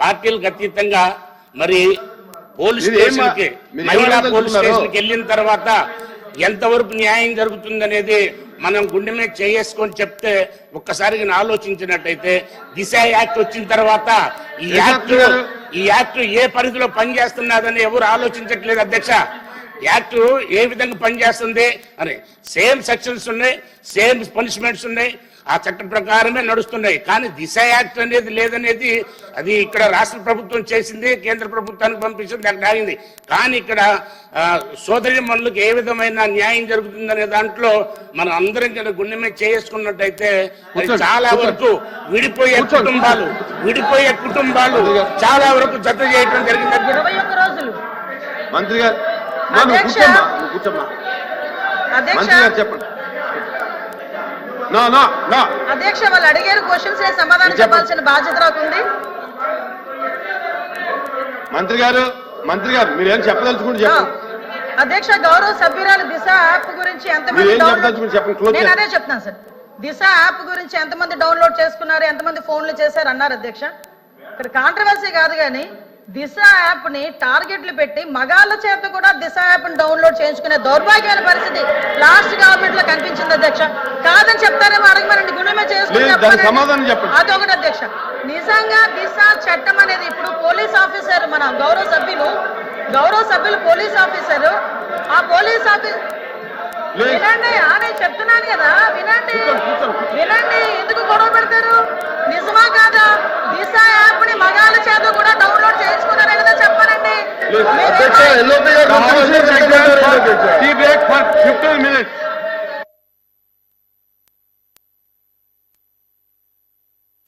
పార్టీలకు అతీతంగా మరి పోలీస్ స్టేషన్కి మహిళా పోలీస్ స్టేషన్కి వెళ్ళిన తర్వాత ఎంతవరకు న్యాయం జరుగుతుందనేది మనం గుండె మీద చేసుకొని చెప్తే ఒక్కసారిగా ఆలోచించినట్టయితే దిశ యాక్ట్ వచ్చిన తర్వాత ఈ యాక్ట్ ఏ పరిధిలో పనిచేస్తున్నదని ఎవరు ఆలోచించట్లేదు అధ్యక్ష. యాక్ట్ ఏ విధంగా పనిచేస్తుంది అని సేమ్ సెక్షన్స్ ఉన్నాయి, సేమ్ పనిష్మెంట్స్ ఉన్నాయి, ఆ చట్టం ప్రకారమే నడుస్తున్నాయి. కానీ దిశ యాక్ట్ అనేది లేదనేది అది ఇక్కడ రాష్ట్ర ప్రభుత్వం చేసింది, కేంద్ర ప్రభుత్వానికి పంపించింది, అక్కడ ఆగింది. కానీ ఇక్కడ సోదరీమణులకు ఏ విధమైన న్యాయం జరుగుతుందనే దాంట్లో మనం అందరం ఇక్కడ గుండె మీద చేసుకున్నట్టయితే చాలా వరకు విడిపోయే కుటుంబాలు చాలా వరకు జత చేయడం జరిగింది. మంత్రి గారు చెప్పండి. అధ్యక్ష, వాళ్ళు అడిగారు క్వశ్చన్స్ సమాధానం చెప్పాల్సిన బాధ్యత నాకుంది. మంత్రి గారు మీరేం చెప్పదలుచుకుంటే చెప్పండి. అధ్యక్ష, గౌరవ సభ్యురాలు దిశ యాప్ గురించి ఎంతమంది నేను అదే చెప్తాను సార్. దిశ యాప్ గురించి ఎంతమంది డౌన్లోడ్ చేసుకున్నారు, ఎంతమంది ఫోన్లు చేశారు అన్నారు అధ్యక్ష. ఇక్కడ కాంట్రవర్సీ కాదు కానీ దిశ యాప్ ని టార్గెట్లు పెట్టి మగాళ్ళ చేత కూడా దిశ యాప్ ని డౌన్లోడ్ చేయించుకునే దౌర్భాగ్యమైన పరిస్థితి లాస్ట్ గవర్నమెంట్ లో కనిపించింది అధ్యక్ష. కాదని చెప్తారేమో అడగమనండి, గుణమే చేసుకుని అదొకటి అధ్యక్ష. నిజంగా దిశ చట్టం అనేది ఇప్పుడు పోలీస్ ఆఫీసర్ మన గౌరవ సభ్యులు పోలీస్ ఆఫీసర్, ఆ పోలీస్ ఆఫీసర్ వినండి, నేను చెప్తున్నాను కదా, వినండి ఎందుకు గొడవ పెడతారు? నిజమా కాదా? దిశ యాప్ ని మగాళ్ళ చేత కూడా డౌన్లోడ్ చేసుకున్నారే కదా చెప్పారండి. 15 minutes.